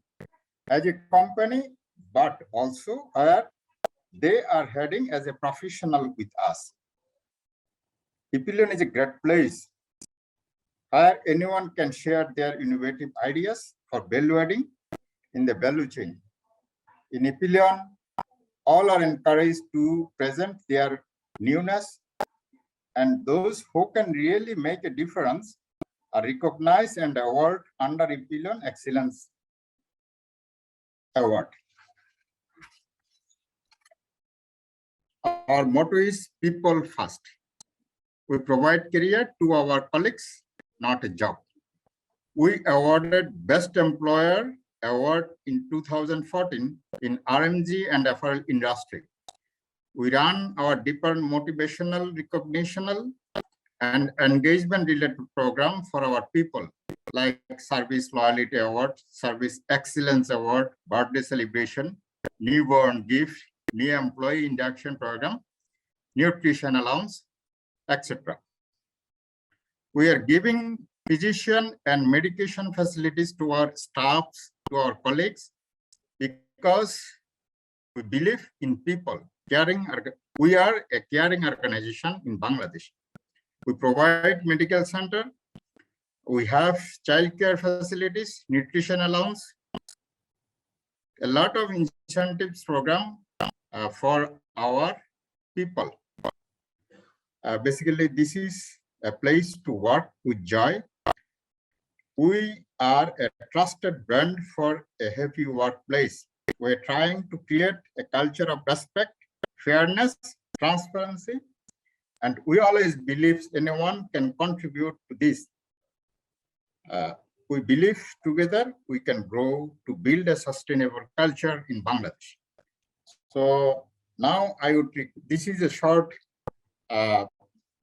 as a company, but also where they are heading as a professional with us. Epilon is a great place where anyone can share their innovative ideas for value adding in the value chain. In Epilon, all are encouraged to present their newness, and those who can really make a difference are recognized and awarded under Epilon Excellence Award. Our motto is people first. We provide career to our colleagues, not a job. We awarded Best Employer Award in 2014 in RMG and apparel industry. We run our deeper motivational, recognitional, and engagement-related program for our people, like Service Loyalty Award, Service Excellence Award, birthday celebration, newborn gift, new employee induction program, nutrition allowance, etc. We are giving physician and medication facilities to our staffs, to our colleagues, because we believe in people we are a caring organization in Bangladesh. We provide medical center. We have childcare facilities, nutrition allowance, a lot of incentives program for our people. Basically, this is a place to work with joy. We are a trusted brand for a happy workplace. We're trying to create a culture of respect, fairness, transparency, and we always believe anyone can contribute to this. We believe together we can grow to build a sustainable culture in Bangladesh. So now this is a short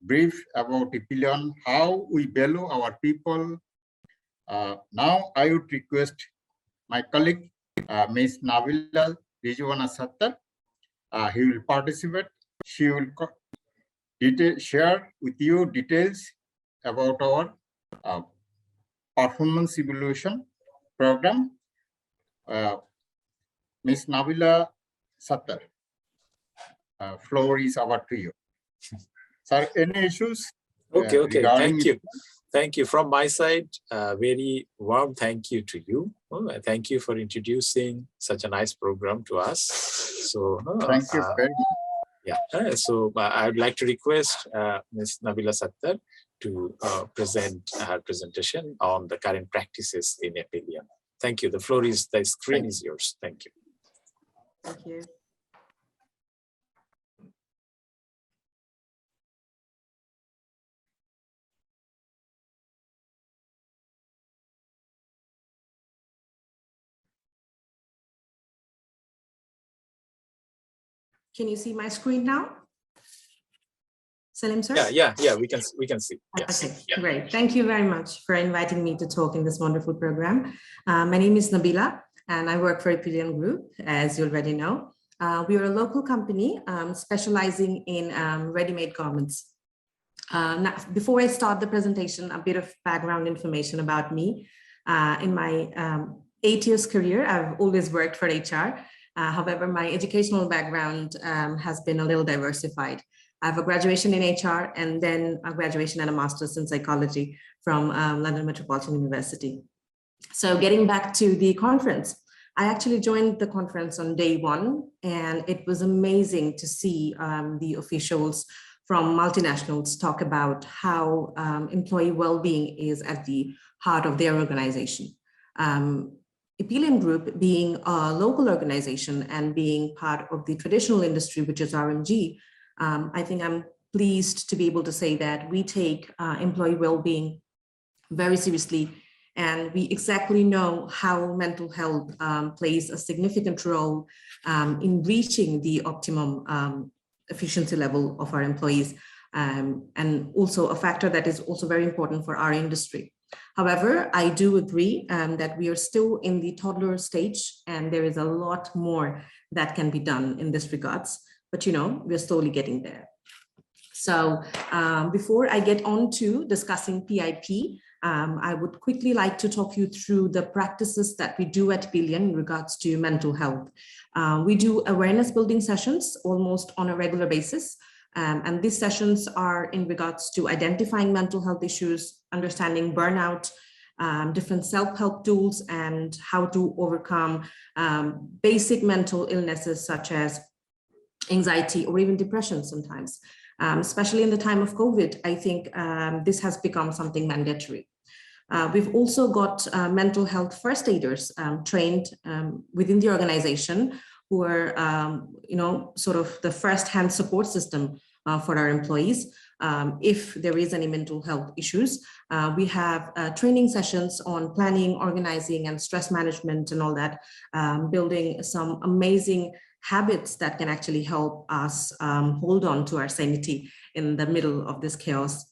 brief about Epilion, how we value our people. Now I would request my colleague, Ms. Nabila Rijwana Sattar. He will participate. She will share with you details about our performance evaluation program. Ms. Nabila Sattar, floor is over to you. Sir, any issues? Okay, thank you. Thank you. From my side, very warm thank you to you. Thank you for introducing such a nice program to us. So, thank you very much. Yeah, so I would like to request Ms. Nabila Sattar to present her presentation on the current practices in Epilion. Thank you. The screen is yours. Thank you. Thank you. Can you see my screen now? Salim, sir? Yeah, we can see. Yes. Okay, great. Thank you very much for inviting me to talk in this wonderful program. My name is Nabila, and I work for Epilion Group, as you already know. We are a local company specializing in ready-made garments. Now, before I start the presentation, a bit of background information about me. In my 8 years career, I've always worked for HR. However, my educational background has been a little diversified. I have a graduation in HR and then a graduation and a master's in psychology from London Metropolitan University. So getting back to the conference, I actually joined the conference on day one, and it was amazing to see the officials from multinationals talk about how employee well-being is at the heart of their organization. Epilion Group, being a local organization and being part of the traditional industry, which is RMG, I think I'm pleased to be able to say that we take employee well-being very seriously, and we exactly know how mental health plays a significant role in reaching the optimum efficiency level of our employees, and also a factor that is also very important for our industry. However, I do agree that we are still in the toddler stage, and there is a lot more that can be done in this regards, but we're slowly getting there. So before I get on to discussing PIP, I would quickly like to talk you through the practices that we do at Epilion in regards to mental health. We do awareness building sessions almost on a regular basis. And these sessions are in regards to identifying mental health issues, understanding burnout, different self-help tools, and how to overcome basic mental illnesses such as anxiety or even depression sometimes. Especially in the time of COVID, I think this has become something mandatory. We've also got mental health first aiders trained within the organization who are, sort of the first-hand support system for our employees. If there is any mental health issues, we have training sessions on planning, organizing, and stress management and all that, building some amazing habits that can actually help us hold on to our sanity in the middle of this chaos.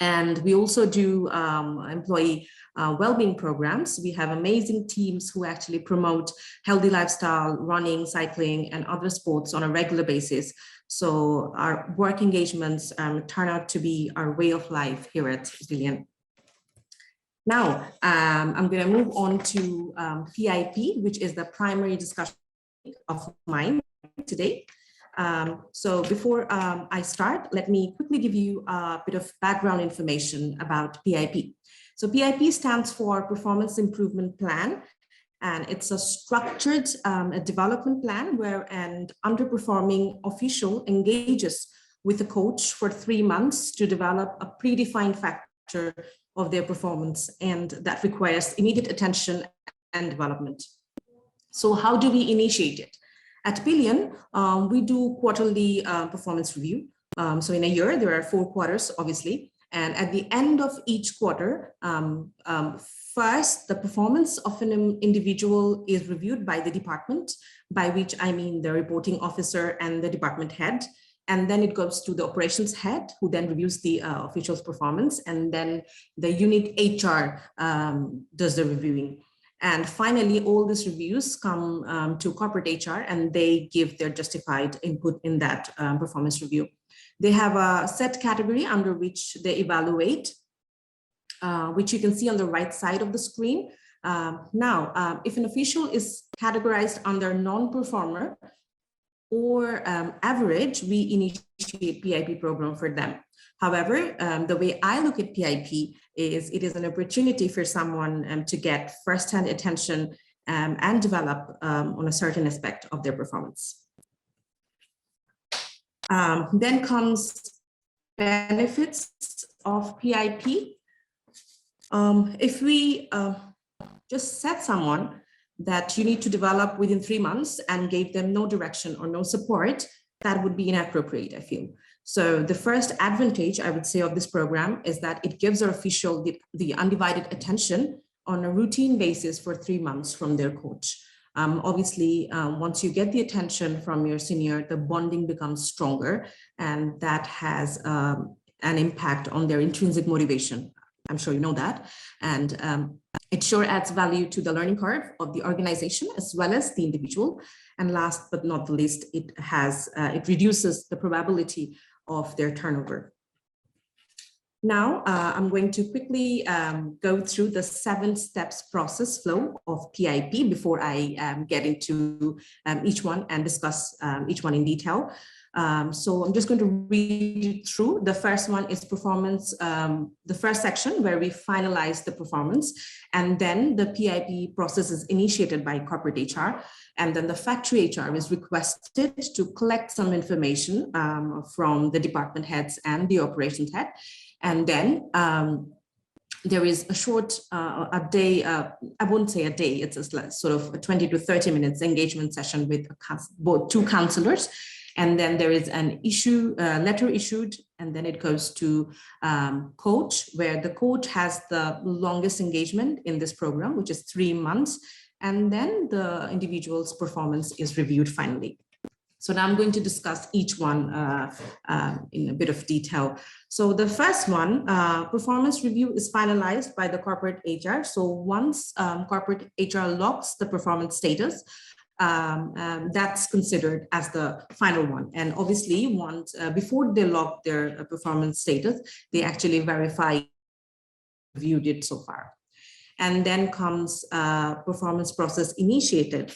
And we also do employee well-being programs. We have amazing teams who actually promote healthy lifestyle, running, cycling, and other sports on a regular basis. So our work engagements turn out to be our way of life here at Epilion. Now, I'm going to move on to PIP, which is the primary discussion of mine today. So before I start, let me quickly give you a bit of background information about PIP. So PIP stands for Performance Improvement Plan, and it's a structured a development plan where an underperforming official engages with a coach for 3 months to develop a predefined factor of their performance, and that requires immediate attention and development. So how do we initiate it? At Billion, we do quarterly performance review. So in a year, there are 4 quarters, obviously. And at the end of each quarter, first, the performance of an individual is reviewed by the department, by which I mean the reporting officer and the department head. And then it goes to the operations head, who then reviews the official's performance. And then the unit HR does the reviewing. And finally, all these reviews come to corporate HR, and they give their justified input in that performance review. They have a set category under which they evaluate, which you can see on the right side of the screen. Now, if an official is categorized under non-performer or average, we initiate PIP program for them. However, the way I look at PIP is it is an opportunity for someone to get firsthand attention and develop on a certain aspect of their performance. Then comes benefits of PIP. If we just set someone that you need to develop within 3 months and gave them no direction or no support, that would be inappropriate, I feel. So the first advantage, I would say, of this program is that it gives our official the undivided attention on a routine basis for 3 months from their coach. Obviously, once you get the attention from your senior, the bonding becomes stronger, and that has an impact on their intrinsic motivation. I'm sure you know that. And it sure adds value to the learning curve of the organization as well as the individual. And last but not the least, it reduces the probability of their turnover. Now, I'm going to quickly go through the 7 steps process flow of PIP before I get into each one and discuss each one in detail. So I'm just going to read you through. The first one is performance, the first section where we finalize the performance, and then the PIP process is initiated by corporate HR, and then the factory HR is requested to collect some information from the department heads and the operations head. And then there is a short, a day, I wouldn't say a day, it's a sort of a 20 to 30 minutes engagement session with both 2 counselors. And then there is an letter issued, and then it goes to coach, where the coach has the longest engagement in this program, which is 3 months. And then the individual's performance is reviewed finally. So now I'm going to discuss each one in a bit of detail. So the first one, performance review is finalized by the corporate HR. So once corporate HR logs the performance status, that's considered as the final one. And obviously, once before they log their performance status, they actually verify reviewed it so far. And then comes performance process initiated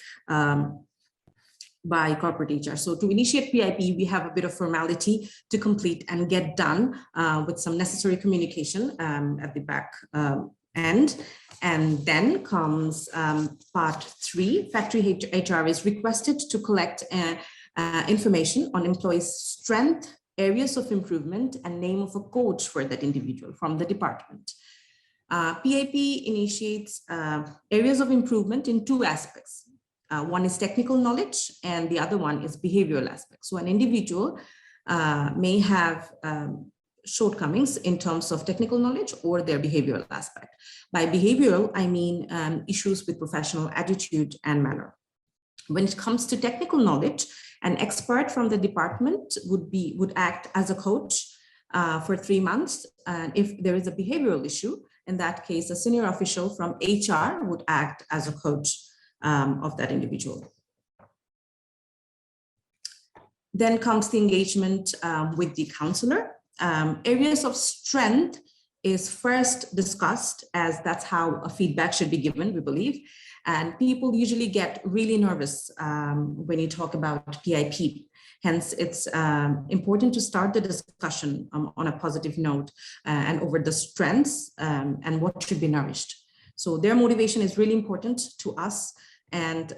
by corporate HR. So to initiate PIP, we have a bit of formality to complete and get done with some necessary communication at the back end. And then comes part 3. Factory HR is requested to collect information on employees' strength, areas of improvement, and name of a coach for that individual from the department. PIP initiates areas of improvement in 2 aspects. One is technical knowledge, and the other one is behavioral aspects. So an individual may have shortcomings in terms of technical knowledge or their behavioral aspect. By behavioral, I mean issues with professional attitude and manner. When it comes to technical knowledge, an expert from the department would act as a coach for 3 months. And if there is a behavioral issue, in that case, a senior official from HR would act as a coach of that individual. Then comes the engagement with the counselor. Areas of strength is first discussed, as that's how a feedback should be given, we believe. And people usually get really nervous when you talk about PIP. Hence, it's important to start the discussion on a positive note and over the strengths and what should be nourished. So their motivation is really important to us, and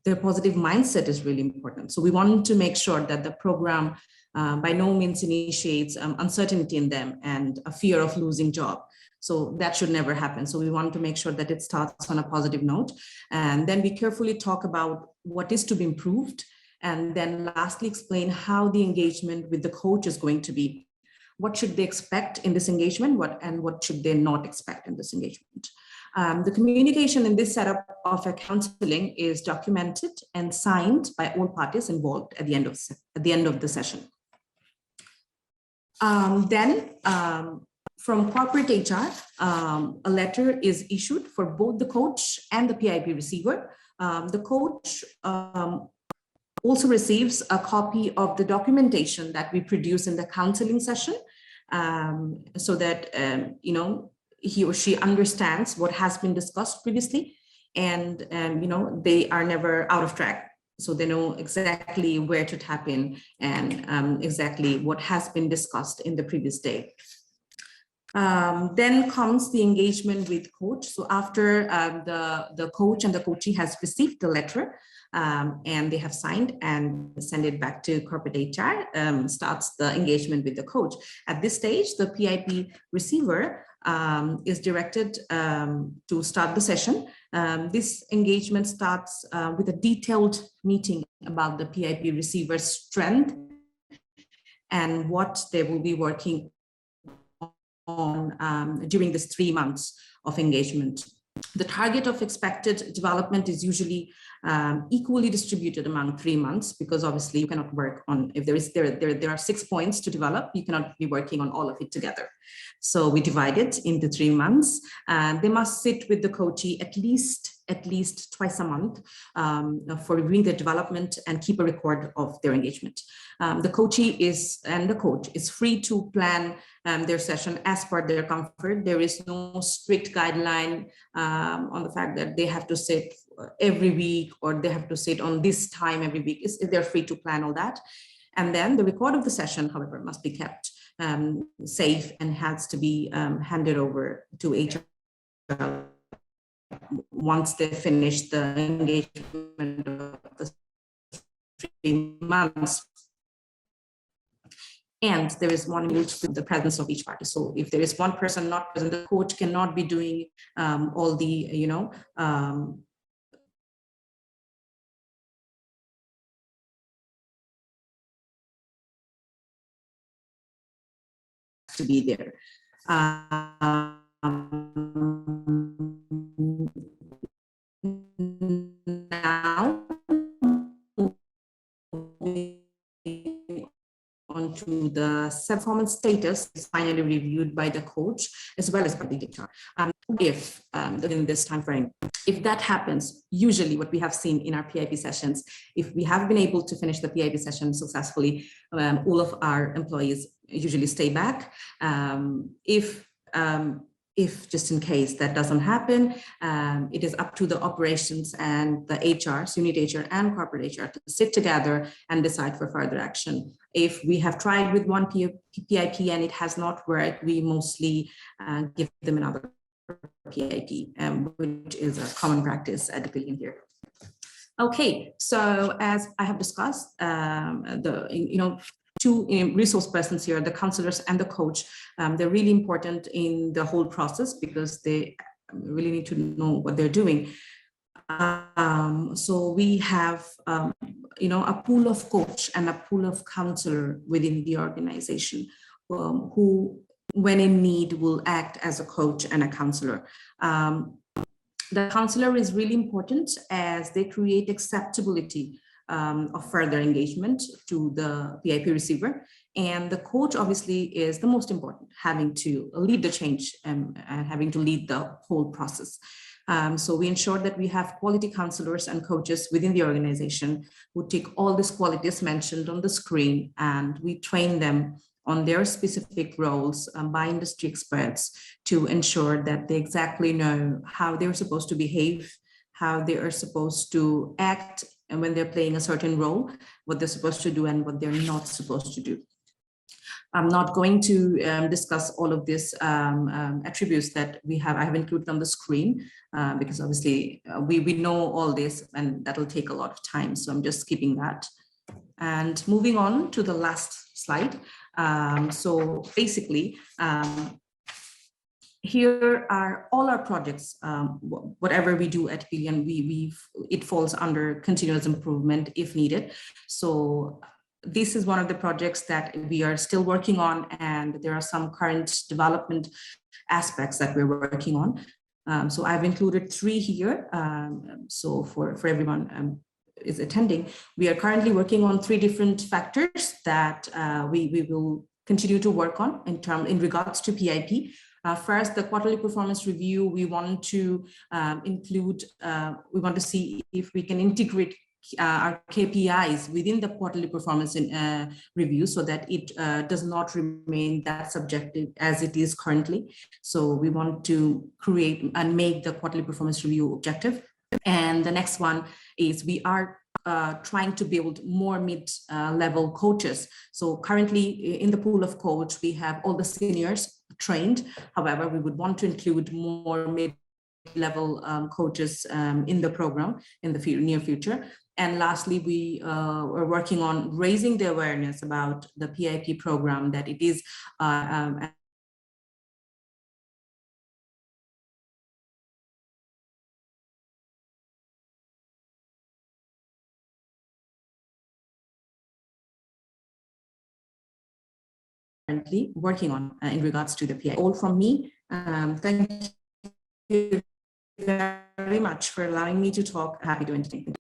their positive mindset is really important. So we want to make sure that the program by no means initiates uncertainty in them and a fear of losing job. So that should never happen. So we want to make sure that it starts on a positive note, and then we carefully talk about what is to be improved, and then lastly explain how the engagement with the coach is going to be. What should they expect in this engagement, what should they not expect in this engagement? The communication in this setup of a counseling is documented and signed by all parties involved at the end of the session. From corporate HR, a letter is issued for both the coach and the PIP receiver. The coach also receives a copy of the documentation that we produce in the counseling session, so that he or she understands what has been discussed previously, and they are never out of track. So they know exactly where to tap in and exactly what has been discussed in the previous day. Then comes the engagement with coach. So after the coach and the coachee has received the letter and they have signed and send it back to corporate HR, starts the engagement with the coach. At this stage, the PIP receiver is directed to start the session. This engagement starts with a detailed meeting about the PIP receiver's strength and what they will be working on during this 3 months of engagement. The target of expected development is usually equally distributed among 3 months, because obviously you cannot work on, if there are 6 points to develop, you cannot be working on all of it together. So we divide it into 3 months, and they must sit with the coachee at least twice a month for reviewing their development and keep a record of their engagement. The coachee and the coach is free to plan their session as per their comfort. There is no strict guideline on the fact that they have to sit every week or they have to sit on this time every week. They're free to plan all that. And then the record of the session, however, must be kept safe and has to be handed over to HR once they finish the engagement of the 3 months. And there is one rule with the presence of each party. So if there is one person not present, the coach cannot be doing all the, to be there. Now, onto the performance status is finally reviewed by the coach as well as by the HR. If within this time frame, if that happens, usually what we have seen in our PIP sessions, if we have been able to finish the PIP session successfully, all of our employees usually stay back. If just in case that doesn't happen, it is up to the operations and the HRs, unit HR and corporate HR, to sit together and decide for further action. If we have tried with one PIP and it has not worked, we mostly give them another PIP, which is a common practice at the building here. Okay, so as I have discussed, two resource persons here, the counselors and the coach, they're really important in the whole process because they really need to know what they're doing. So we have, a pool of coach and a pool of counselor within the organization who, when in need, will act as a coach and a counselor. The counselor is really important as they create acceptability of further engagement to the PIP receiver. And the coach obviously is the most important, having to lead the change and having to lead the whole process. So we ensure that we have quality counselors and coaches within the organization who take all these qualities mentioned on the screen, and we train them on their specific roles by industry experts to ensure that they exactly know how they're supposed to behave, how they are supposed to act and when they're playing a certain role, what they're supposed to do and what they're not supposed to do. I'm not going to discuss all of these attributes that we have. I have included on the screen because obviously we know all this and that'll take a lot of time. So I'm just skipping that. And moving on to the last slide. So basically, here are all our projects. Whatever we do at Epyllion, it falls under continuous improvement if needed. So this is one of the projects that we are still working on, and there are some current development aspects that we're working on. So I've included 3 here. So for everyone is attending, we are currently working on 3 different factors that we will continue to work on in regards to PIP. First, the quarterly performance review, we want to include, we want to see if we can integrate our KPIs within the quarterly performance review so that it does not remain that subjective as it is currently. So we want to create and make the quarterly performance review objective. And the next one is we are trying to build more mid-level coaches. So currently in the pool of coach, we have all the seniors trained. However, we would want to include more mid-level coaches in the program in the near future. And lastly, we are working on raising the awareness about the PIP program, that it is currently working on in regards to the PIP. All from me. Thank you very much for allowing me to talk. Happy to entertain.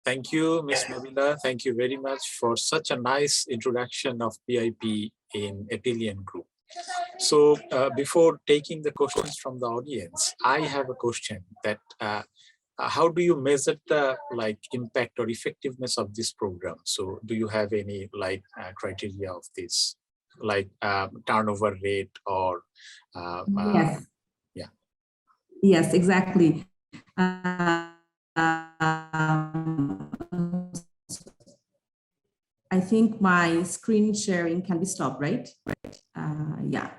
Thank you, Ms. Nabila. Thank you very much for such a nice introduction of PIP in Epyllion Group. So before taking the questions from the audience, I have a question that how do you measure the impact or effectiveness of this program? So do you have any criteria of this, turnover rate or yes. Yeah. Yes, exactly. I think my screen sharing can be stopped, right? Yeah.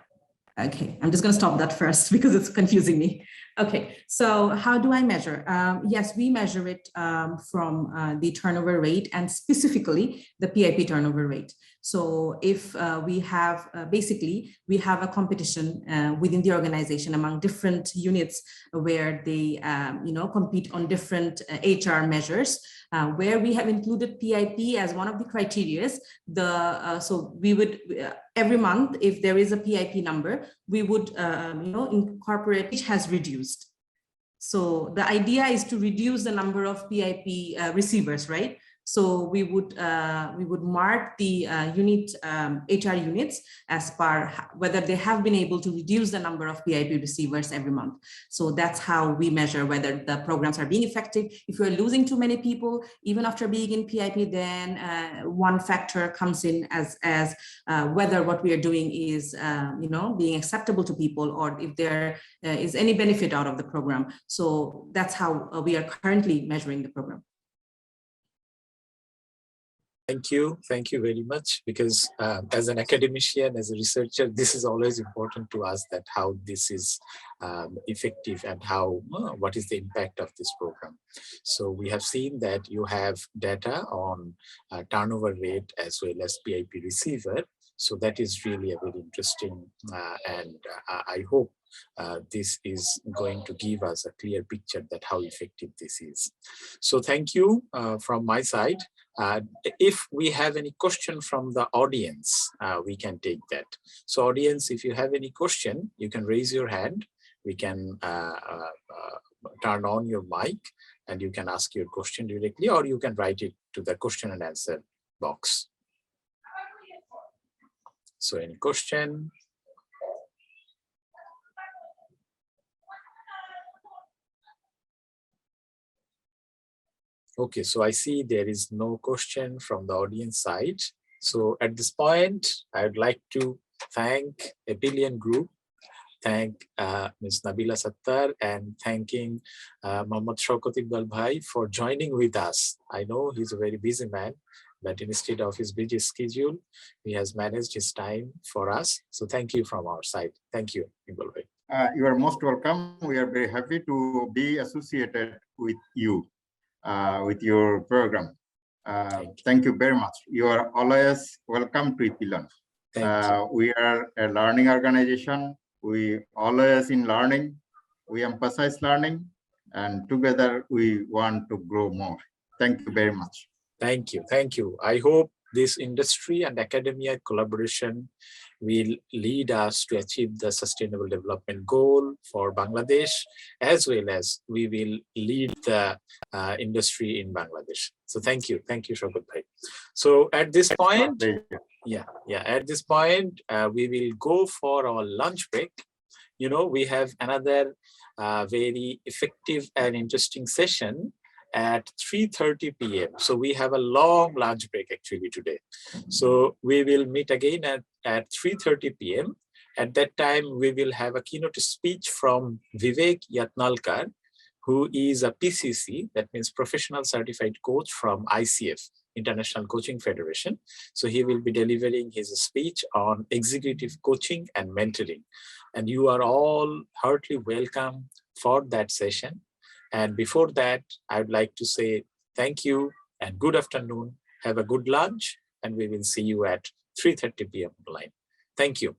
Okay, I'm just going to stop that first because it's confusing me. Okay, so how do I measure? Yes, we measure it from the turnover rate and specifically the PIP turnover rate. So if we have, basically, we have a competition within the organization among different units where they, compete on different HR measures, where we have included PIP as one of the criteria. So we would, every month, if there is a PIP number, we would, incorporate which has reduced. So the idea is to reduce the number of PIP receivers, right? So we would mark the HR units as per whether they have been able to reduce the number of PIP receivers every month. So that's how we measure whether the programs are being effective. If we're losing too many people, even after being in PIP, then one factor comes in as whether what we are doing is being acceptable to people or if there is any benefit out of the program. So that's how we are currently measuring the program. Thank you very much, because as an academician, as a researcher, this is always important to us, that how this is effective and what is the impact of this program. So we have seen that you have data on turnover rate as well as PIP receiver. So that is really a very interesting and I hope this is going to give us a clear picture that how effective this is. So thank you from my side. If we have any question from the audience, we can take that. So audience, if you have any question, you can raise your hand. We can turn on your mic and you can ask your question directly, or you can write it to the question and answer box. So any question? Okay, so I see there is no question from the audience side. So at this point, I would like to thank Epyllion Group thank Ms. Nabila Sattar and thanking Mohammad Shaukat Iqbal Bhai for joining with us. I know he's a very busy man, but instead of his busy schedule, he has managed his time for us. So thank you from our side. Thank you, Iqbal Bhai. You are most welcome. We are very happy to be associated with you, with your program. Thank you very much. You are always welcome to Epilon. We are a learning organization. We always in learning. We emphasize learning, and together we want to grow more. Thank you very much. Thank you. Thank you. I hope this industry and academia collaboration will lead us to achieve the sustainable development goal for Bangladesh, as well as we will lead the industry in Bangladesh. So thank you. Thank you, Shaukat Bhai. So at this point, at this point, we will go for our lunch break. You know, we have another very effective and interesting session at 3:30 p.m. So we have a long lunch break actually today. So we will meet again at 3:30 p.m. At that time, we will have a keynote speech from Vivek Yatnalkar, who is a PCC, that means Professional Certified Coach from ICF, International Coaching Federation. So he will be delivering his speech on executive coaching and mentoring. And you are all heartily welcome for that session. And before that, I would like to say thank you and good afternoon. Have a good lunch, and we will see you at 3:30 p.m. online. Thank you.